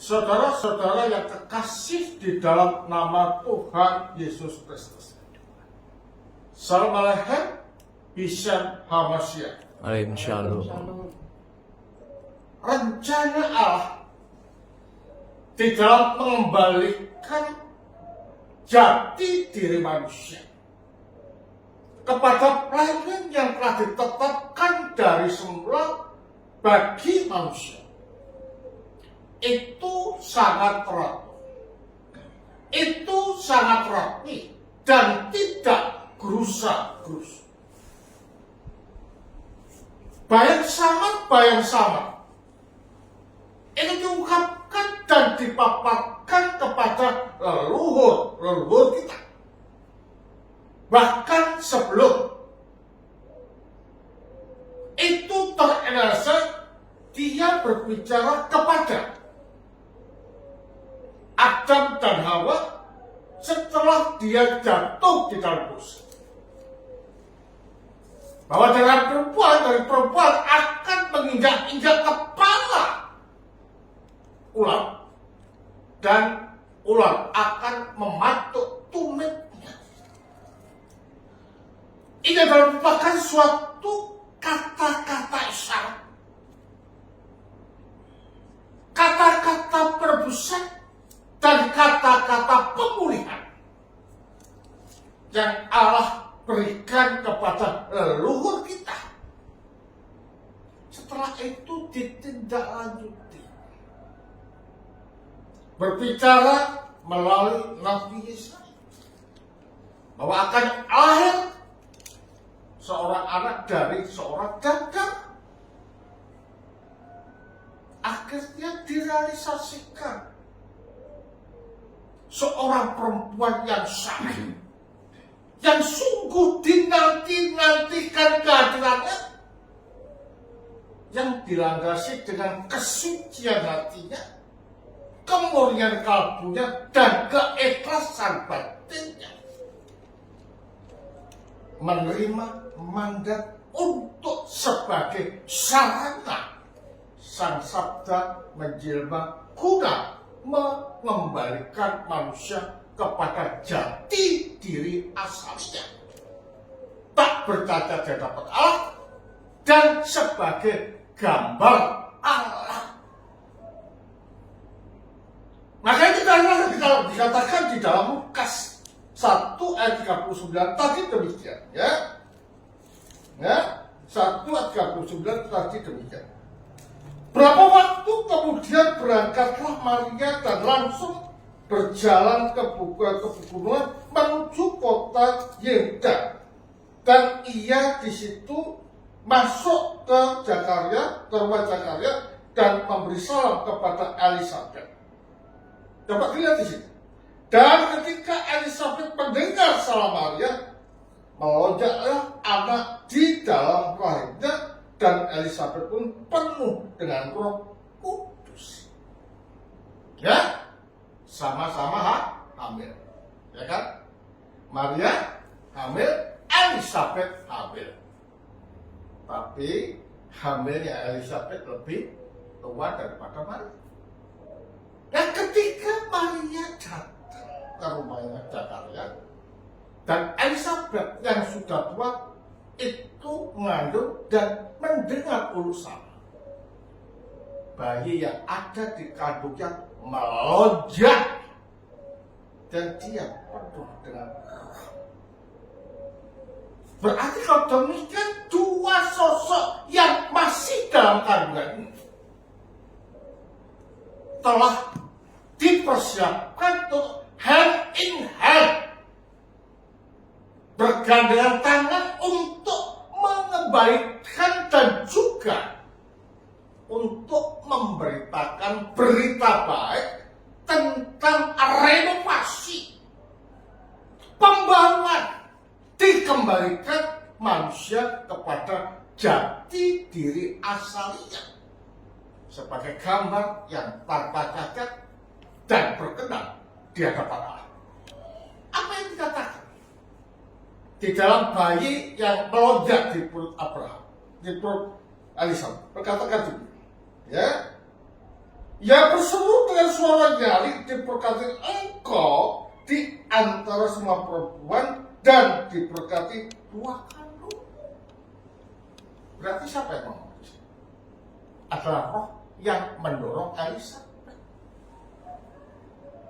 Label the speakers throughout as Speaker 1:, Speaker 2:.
Speaker 1: Saudara-saudara yang kekasih di dalam nama Tuhan Yesus Kristus. Salam Aleichem, Bishan Hamashiach.
Speaker 2: Alaikum Shalom.
Speaker 1: Rencana Allah di dalam mengembalikan jati diri manusia kepada planning yang telah ditetapkan dari semula bagi manusia itu sangat teratur, itu sangat rapi dan tidak gerusa-gerusu. Bayang sama ini diungkapkan dan dipaparkan kepada leluhur kita. Bahkan sebelum itu terrealisasi, dia berbicara kepada Adam dan Hawa setelah dia jatuh di dalam dosa. Bahwa dari perempuan akan menginjak-injak kepala ular, dan ular akan mematuk tumitnya. Ini adalah merupakan suatu kata-kata isyarat, kata-kata perebusan, dan kata-kata pemulihan yang Allah berikan kepada leluhur kita. Setelah itu ditindaklanjuti, berbicara melalui Nabi Yesaya bahwa akan lahir seorang anak dari seorang gadang. Akhirnya direalisasikan seorang perempuan yang sakit, yang sungguh dinanti-nantikan kehadirannya, yang dilandasi dengan kesucian hatinya, kemurnian kalbunya, dan keikhlasan batinnya, menerima mandat untuk sebagai sarana Sang Sabda menjelma guna mengembalikan manusia kepada jati diri asalnya, tak bercacat di hadapan Allah dan sebagai gambar Allah. Makanya kita dikatakan di dalam Lukas 1 ayat 39 tadi demikian, ya. 1 ayat 39 tadi demikian. Berapa waktu kemudian berangkatlah Maria dan langsung berjalan ke pegunungan menuju kota Yehuda, dan ia di situ masuk ke rumah Zakaria dan memberi salam kepada Elisabet. Dapat dilihat di sini. Dan ketika Elisabet mendengar salam Maria, melonjaklah anak di dalam rahimnya, dan Elisabet pun penuh dengan Roh Kudus. Ya, sama-sama hamil, ya kan? Maria hamil, Elisabet hamil. Tapi hamilnya Elisabet lebih tua daripada Maria. Dan ketika Maria datang ke rumahnya Zakaria, dan Elisabet yang sudah tua itu mengandung dan mendengar urusan, bayi yang ada di kandungnya melonjak dan dia penuh dengan roh. Berarti kalau demikian dua sosok yang masih dalam kandungan ini telah dipersiapkan untuk hand in hand, bergandengan tangan untuk mengembalikan dan juga untuk memberitakan berita baik tentang renovasi, pembangunan, dikembalikan manusia kepada jati diri asalnya sebagai gambar yang tanpa cacat dan berkenan di hadapan Allah. Apa yang dikatakan di dalam bayi yang melonjak di perut Abraham, di perut Elisabet, berkatakan juga, ya, yang berseru dengan suara nyaring diberkati engkau di antara semua perempuan dan diberkati buah kandungmu. Berarti siapa yang ngomong? Adalah roh yang mendorong Elisabet.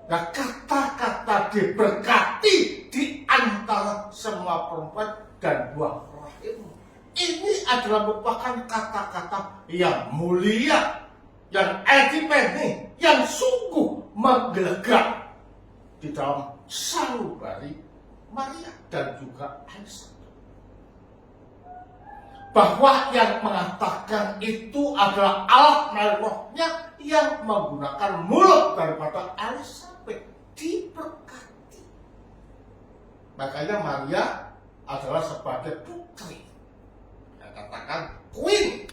Speaker 1: Nah, kata-kata diberkati di antara semua perempuan dan buah rahimmu, ini adalah merupakan kata-kata yang mulia, yang epifeni, yang sungguh menggelegar di dalam sanubari Maria dan juga Elisabet. Bahwa yang mengatakan itu adalah Allah melalui rohnya yang menggunakan mulut daripada Elisabet diberkati. Makanya Maria adalah sebagai putri, yang katakan queen,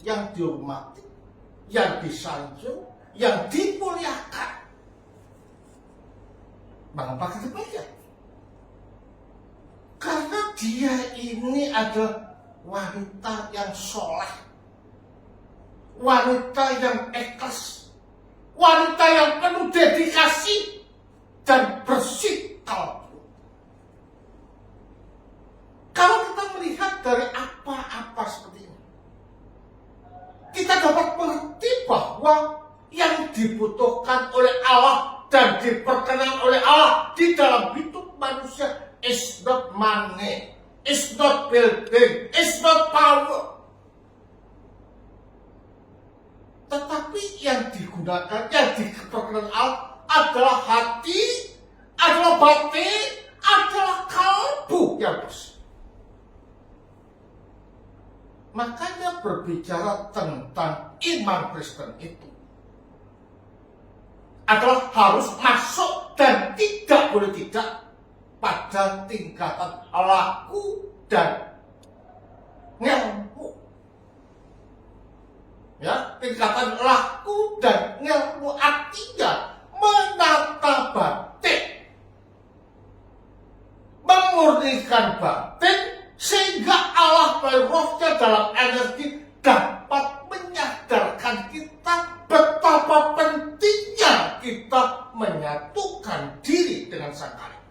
Speaker 1: yang dihormati, yang disanjung, yang dimuliakan. Mengapa demikian? Karena dia ini adalah wanita yang soleh, wanita yang ikhlas, wanita yang penuh dedikasi dan bersih kalbu. Kalau kita melihat dari apa-apa seperti ini, kita dapat mengerti bahwa yang dibutuhkan oleh Allah dan diperkenan oleh Allah di dalam hidup manusia is not money, is not building, is not power. Tetapi yang digunakan, yang diperkenan Allah adalah hati, adalah batin, adalah kalbu yang bersih. Makanya berbicara tentang iman Kristen itu adalah harus masuk dan tidak boleh tidak pada tingkatan laku dan ngilmu. Ya, tingkatan laku dan ngilmu artinya menata batin, memurnikan batin, sehingga Allah melalui rohnya dalam energi dapat menyadarkan kita betapa pentingnya kita menyatukan diri dengan Sang Karim.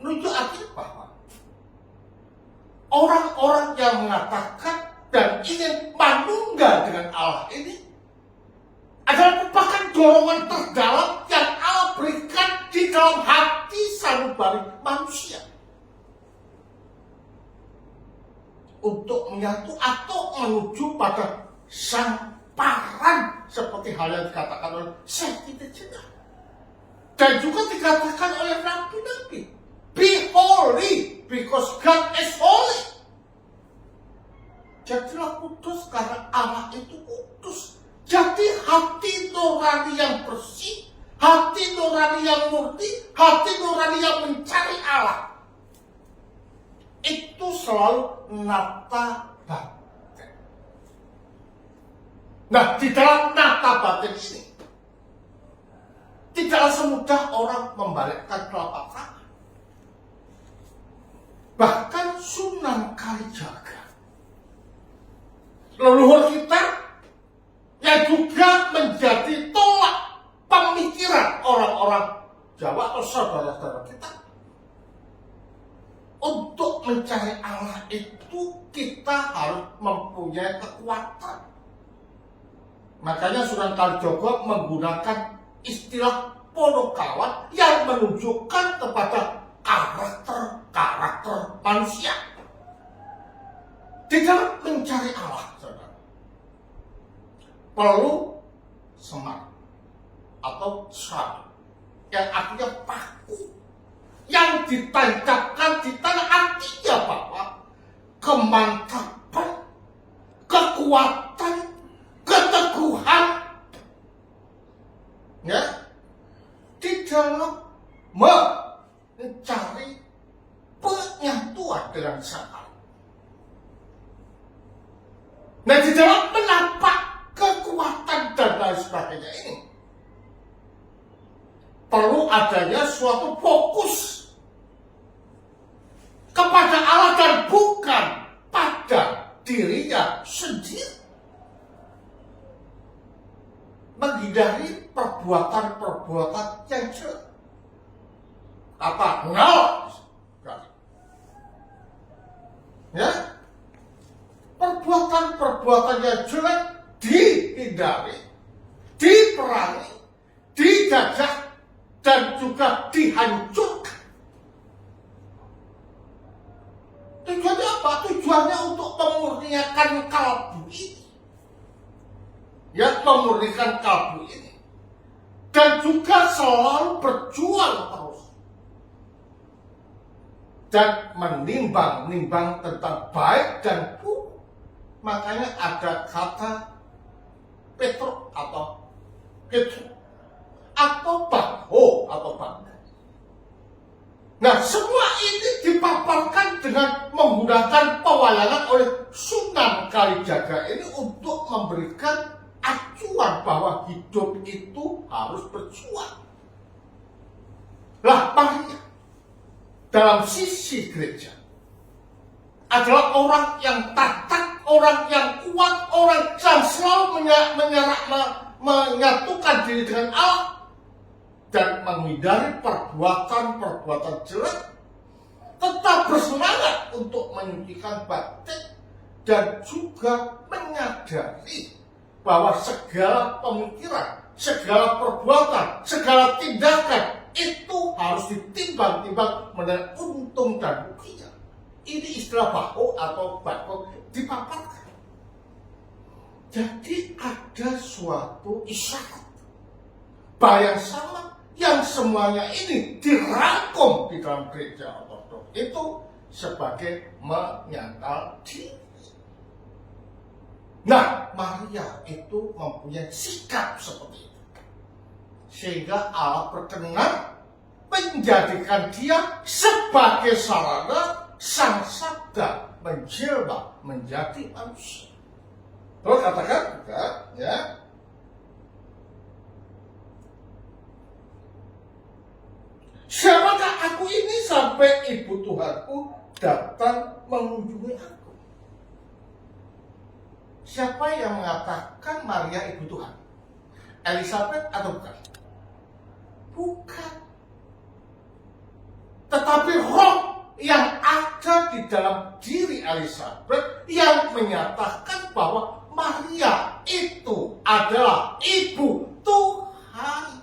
Speaker 1: Menunjuk artinya bahwa orang-orang yang mengatakan dan ingin manunggal dengan Allah ini adalah merupakan dorongan terdalam yang Allah berikan di dalam hati sanubari manusia untuk menyatu atau menuju pada sang paran, seperti hal yang dikatakan oleh Sayyidina dan juga dikatakan oleh nabi-nabi, be holy because God is holy. Jadilah kudus karena Allah itu kudus. Jadi hati nurani yang bersih, hati nurani yang murni, hati nurani yang mencari Allah, itu selalu nata batin. Nah, di dalam nata batin ini tidaklah semudah orang membalikkan telapak tangan. Bahkan Sunan Kalijaga, leluhur kita yang juga menjadi tolak pemikiran orang-orang Jawa atau saudara-saudara kita, untuk mencari Allah itu kita harus mempunyai kekuatan. Makanya Sunan Kalijaga menggunakan istilah Ponokawan yang menunjukkan kepada karakter manusia di dalam mencari Allah, saudara. Perlu semangat atau sabar, yang artinya paku, yang ditancapkan di tanah, artinya bahwa kemantapan, kekuatan, keteguhan, ya, di dalam mencari penyatuan dengan Sang Allah. Nah, di dalam menapak kekuatan dan lain sebagainya ini perlu adanya suatu fokus kepada Allah dan bukan pada dirinya sendiri. menghindari perbuatan-perbuatan yang jelek. Apa? Nol. Ya, perbuatan-perbuatan yang jelek dihindari, diperangi, dijajah, dan juga dihancurkan. Tujuannya apa? Tujuannya untuk memurniakan kalbu ini. Ya, memurnikan kalbu ini. Dan juga selalu berjuang terus. Dan menimbang-nimbang tentang baik dan buruk. Makanya ada kata Petro atau baho atau bangga. Nah, semua ini dipaparkan dengan menggunakan pewayangan oleh Sunan Kalijaga ini untuk memberikan acuan bahwa hidup itu harus berjuang. Lah, Maria dalam sisi gereja adalah orang yang tatak, orang yang kuat, orang yang selalu menyatukan diri dengan Allah dan menghindari perbuatan-perbuatan jelek, tetap bersemangat untuk menyucikan batin dan juga menyadari bahwa segala pemikiran, segala perbuatan, segala tindakan itu harus ditimbang-timbang mengenai untung dan ruginya. Ini istilah baho atau bako dipaparkan. Jadi ada suatu isyarat bahwa yang sama yang semuanya ini dirangkum di dalam gereja ortodoks itu sebagai menyangkal diri. Nah, Maria itu mempunyai sikap seperti itu. Sehingga Allah berkenan menjadikan dia sebagai sarana Sang Sabda menjelma menjadi manusia. Terus katakan juga, ya. Siapakah aku ini sampai ibu Tuhanku datang mengunjungi aku? Siapa yang mengatakan Maria ibu Tuhan? Elizabeth atau bukan? Bukan. Tetapi roh yang ada di dalam diri Elizabeth yang menyatakan bahwa Maria itu adalah ibu Tuhan.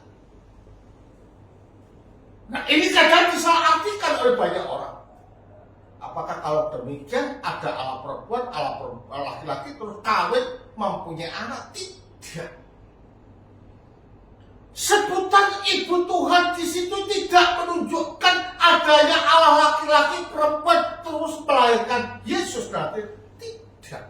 Speaker 1: Nah, ini kadang disalahartikan oleh banyak orang. Apakah kalau demikian ada Allah perempuan, Allah laki-laki terus kawin mempunyai anak? Tidak. Sebutan ibu Tuhan di situ tidak menunjukkan adanya Allah laki-laki perempuan terus melahirkan Yesus nanti. Tidak.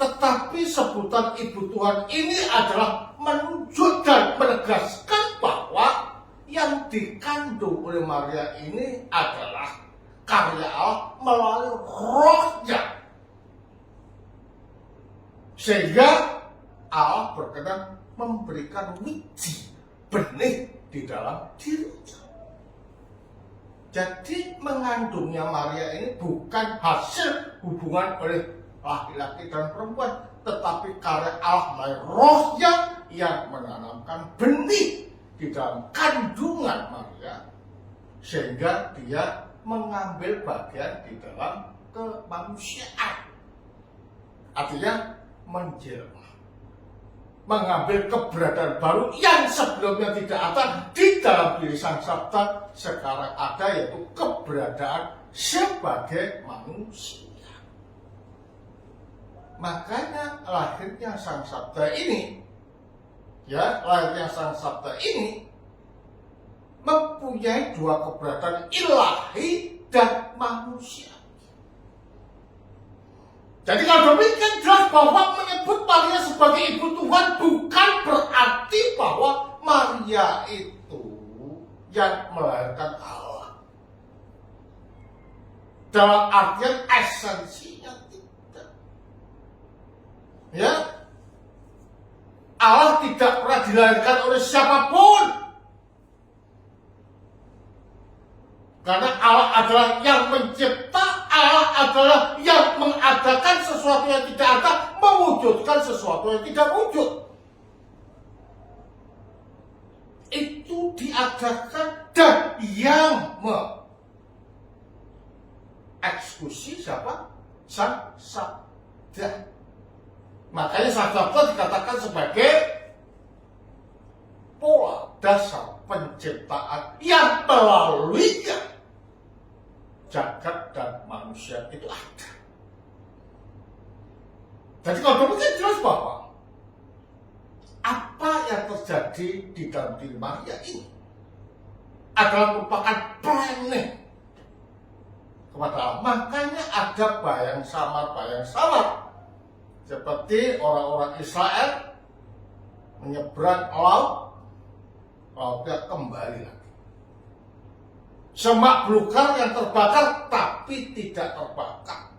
Speaker 1: Tetapi sebutan ibu Tuhan ini adalah menunjuk dan menegaskan bahwa yang dikandung oleh Maria ini adalah karya Allah melalui rohnya. Sehingga Allah berkenan memberikan wiji, benih di dalam dirinya. Jadi mengandungnya Maria ini bukan hasil hubungan oleh laki-laki dan perempuan, tetapi karya Allah melalui rohnya yang menanamkan benih di dalam kandungan Maria, sehingga dia mengambil bagian di dalam kemanusiaan. Artinya menjelma, mengambil keberadaan baru yang sebelumnya tidak ada di dalam diri Sang Sabda, sekarang ada, yaitu keberadaan sebagai manusia. Makanya lahirnya Sang Sabda ini, lahirnya Sang Sabda ini mempunyai dua keberadaan ilahi dan manusia. Jadi kalau demikian jelas bahwa menyebut Maria sebagai ibu Tuhan bukan berarti bahwa Maria itu yang melahirkan Allah. Dalam artian esensinya tidak. Ya, Allah tidak pernah dilahirkan oleh siapapun. Karena Allah adalah yang mencipta, Allah adalah yang mengadakan sesuatu yang tidak ada, mewujudkan sesuatu yang tidak wujud. itu diadakan dan yang mengeksekusi siapa? Sang sabda. Makanya sang sabda dikatakan sebagai pola dasar penciptaan yang melaluinya jagat dan manusia itu ada. Jadi kalau demikian jelas bahwa apa yang terjadi di dalam diri Maria ini adalah merupakan planning kepada Allah. Makanya ada bayang samar seperti orang-orang Israel menyeberang laut, lautnya kembali lagi. Semak belukar yang terbakar tapi tidak terbakar.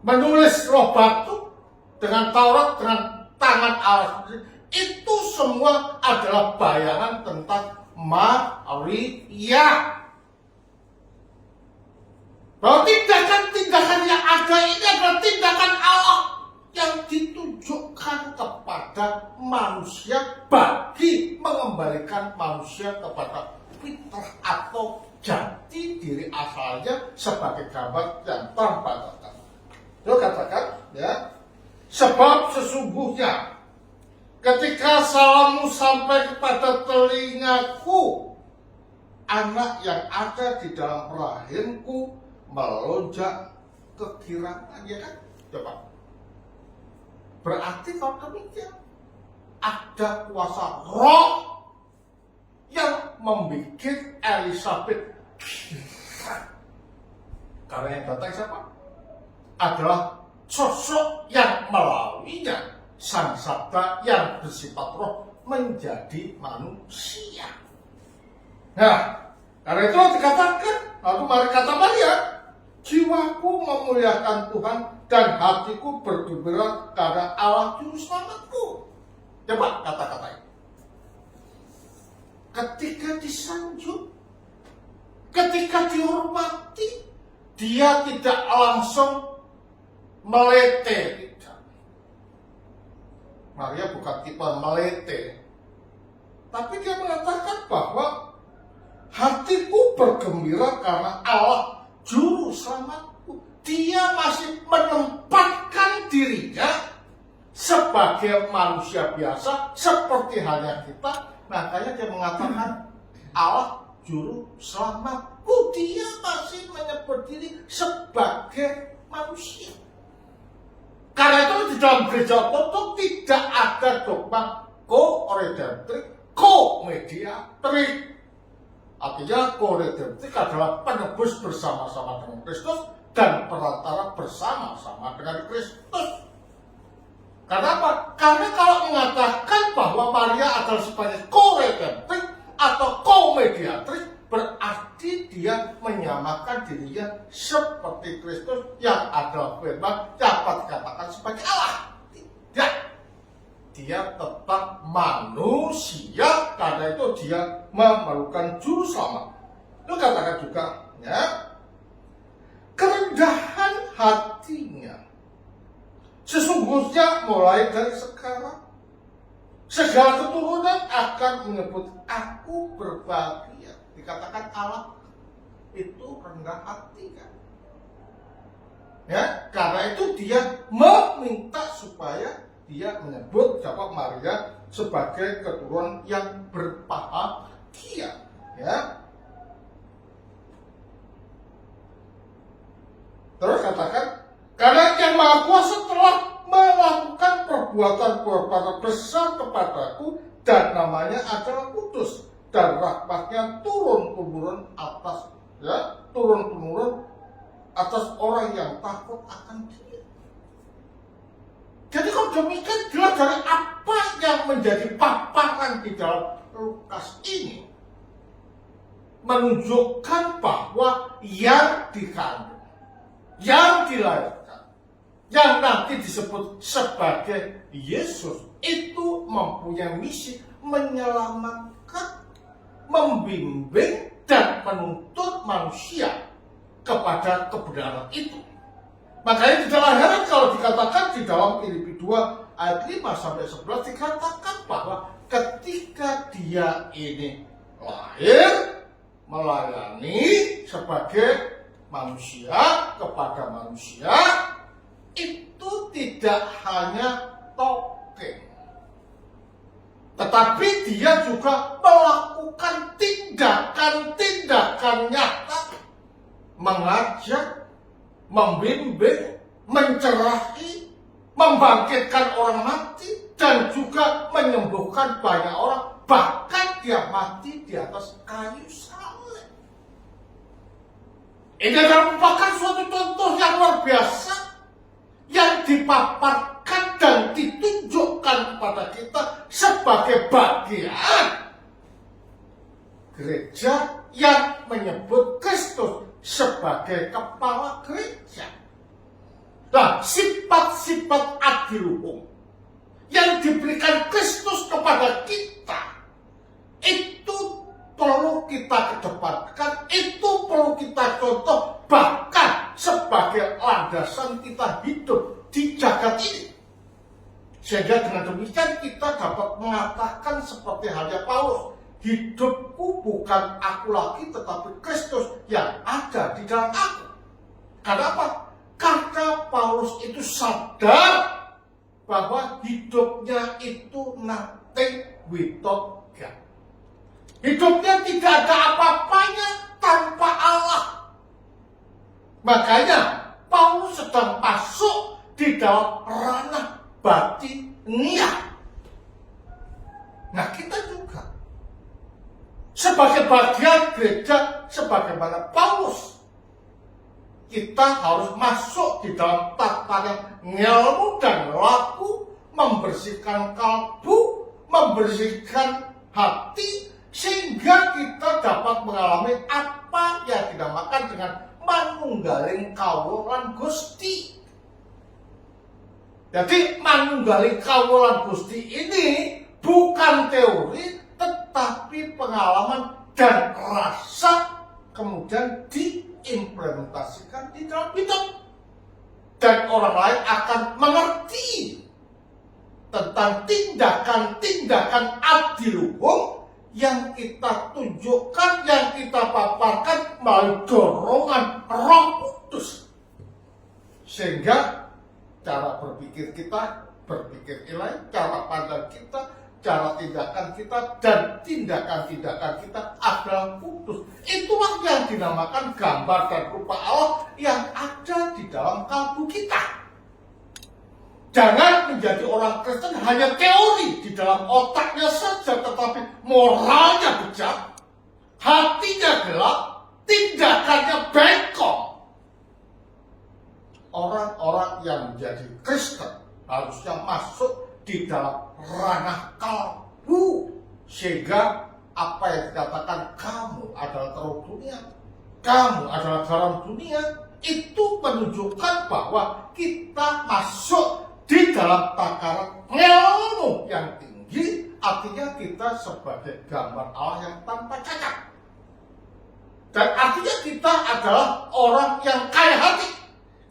Speaker 1: Menulis roh batu dengan Taurat dengan tangan Allah sendiri, itu semua adalah bayangan tentang Maria. Bahwa tindakan-tindakan yang ada ini adalah tindakan Allah yang ditunjukkan kepada manusia bagi mengembalikan manusia kepada fitrah atau jati diri asalnya sebagai gambar yang tanpa tanda. Dia katakan, ya, sebab sesungguhnya ketika salammu sampai kepada telingaku, anak yang ada di dalam rahimku melonjak kegirangan, ya kan? Coba. Berarti kalau demikian ada kuasa roh yang membuat Elizabeth gila. Karena yang datang siapa? Adalah sosok yang melaluinya sang sabda yang bersifat roh menjadi manusia. Nah, karena itu dikatakan, lalu mari kata Maria, jiwaku memuliakan Tuhan dan hatiku bergembira karena Allah Juru Selamatku. Coba kata-kata ini. Ketika disanjung, ketika dihormati, dia tidak langsung melete. Maria bukan tipe melete, tapi dia mengatakan bahwa hatiku bergembira karena Allah Juru Selamatku. Dia masih menempatkan dirinya sebagai manusia biasa seperti halnya kita. Makanya dia mengatakan Allah Juru Selamatku. Dia masih menyebut diri sebagai manusia. Karena itu di dalam gereja ortodoks tidak ada dogma ko-redemptrik, ko-mediatrik. Artinya ko-redemptrik adalah penebus bersama-sama dengan Kristus dan perantara bersama-sama dengan Kristus. Kenapa? Karena kalau mengatakan bahwa Maria adalah sebagai ko-redemptrik atau ko-mediatrik, berarti dia menyamakan dirinya seperti Kristus yang adalah firman dapat dikatakan sebagai Allah. Tidak. Dia tetap manusia, karena itu dia memerlukan juru selamat. Itu katakan juga, ya, kerendahan hatinya sesungguhnya mulai dari sekarang segala keturunan akan menyebut aku berbahagia. Dikatakan Allah itu rendah hati, kan? Ya, karena itu dia meminta supaya dia menyebut siapa Maria sebagai keturunan yang berbahagia, ya. Terus katakan, karena yang Maha Kuasa telah melakukan perbuatan besar kepadaku dan namanya adalah kudus dan rahmatnya turun-temurun atas, ya, turun-temurun atas orang yang takut akan Dia. Jadi kalau demikian jelas dari apa yang menjadi paparan di dalam Lukas ini menunjukkan bahwa yang dikandung, yang dilahirkan, yang nanti disebut sebagai Yesus itu mempunyai misi menyelamatkan, membimbing dan menuntut manusia kepada kebenaran itu. Makanya tidak heran kalau dikatakan di dalam Filipi 2 ayat 5-11 dikatakan bahwa ketika ketika dia ini lahir melayani sebagai manusia kepada manusia, itu tidak hanya tokeng, tetapi dia juga melakukan tindakan-tindakan nyata, mengajak, membimbing, mencerahi, membangkitkan orang mati, dan juga menyembuhkan banyak orang, bahkan dia mati di atas kayu salib. Ini merupakan suatu contoh yang luar biasa yang dipaparkan dan ditunjukkan kepada kita sebagai bagian gereja yang menyebut Kristus sebagai kepala gereja. Nah, sifat-sifat adiluhung yang diberikan Kristus kepada kita itu perlu kita kedepankan, itu perlu kita contoh, bahkan sebagai landasan kita hidup di jagat ini. Sehingga dengan demikian kita dapat mengatakan seperti halnya Paulus, hidupku bukan aku lagi tetapi Kristus yang ada di dalam aku. Kenapa? Karena Paulus itu sadar bahwa hidupnya itu nothing without God. Hidupnya tidak ada apa-apanya tanpa Allah. Makanya Paulus sedang masuk di dalam ranah batinia. Nah, kita juga sebagai bagian gereja sebagaimana Paulus, kita harus masuk di dalam tatanan ilmu dan laku, membersihkan kalbu, membersihkan hati, sehingga kita dapat mengalami apa yang dinamakan dengan manunggaling kawulan Gusti. Jadi manunggaling kawulan Gusti ini bukan teori, tetapi pengalaman dan rasa kemudian diimplementasikan di dalam hidup. Dan orang lain akan mengerti tentang tindakan-tindakan adiluhung yang kita tunjukkan, yang kita paparkan melalui dorongan Roh Kudus. Sehingga cara berpikir kita berpikir ilahi, cara pandang kita, cara tindakan kita, dan tindakan-tindakan kita adalah kudus. Itulah yang dinamakan gambar dan rupa Allah yang ada di dalam kalbu kita. Jangan menjadi orang Kristen hanya teori di dalam otaknya saja, tetapi moralnya bejat, hatinya gelap, tindakannya bengkok. Orang-orang yang menjadi Kristen harusnya masuk di dalam ranah kalbu, sehingga apa yang dikatakan kamu adalah terang dunia, kamu adalah garam dunia, itu menunjukkan bahwa kita masuk di dalam takaran ilmu yang tinggi, artinya kita sebagai gambar Allah yang tanpa cacat. Dan artinya kita adalah orang yang kaya hati,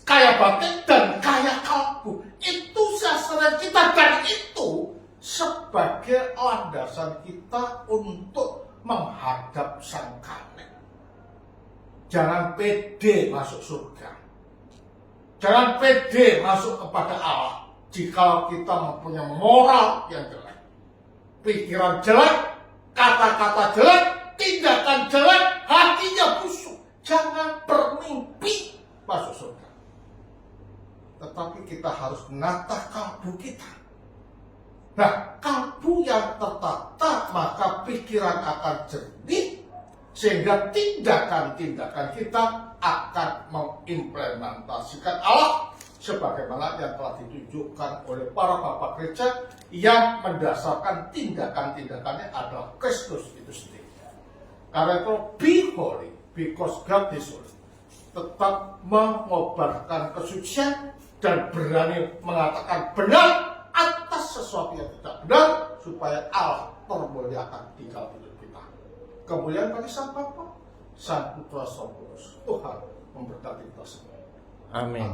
Speaker 1: kaya batin, dan kaya kalbu. Itu sasaran kita, dan itu sebagai landasan kita untuk menghadap Sang Kanek. Jangan pede masuk surga. Jangan pede masuk kepada Allah jika kita mempunyai moral yang jelek, pikiran jelek, kata-kata jelek, tindakan jelek, hatinya busuk. Jangan bermimpi masuk surga. Tetapi kita harus menata kalbu kita. Nah, kalbu yang tertata, maka pikiran akan jernih, sehingga tindakan-tindakan kita akan mengimplementasikan Allah sebagaimana yang telah ditunjukkan oleh para bapak gereja yang mendasarkan tindakan-tindakannya adalah Kristus itu sendiri. Karena itu be holy because God is holy. Tetap mengobarkan kesucian dan berani mengatakan benar atas sesuatu yang tidak benar supaya Allah termuliakan di dalam hidup kita. Kemuliaan bagi Sang Bapa, Sang Putra, Sang Kudus. Tuhan memberkati kita semua.
Speaker 2: Amin.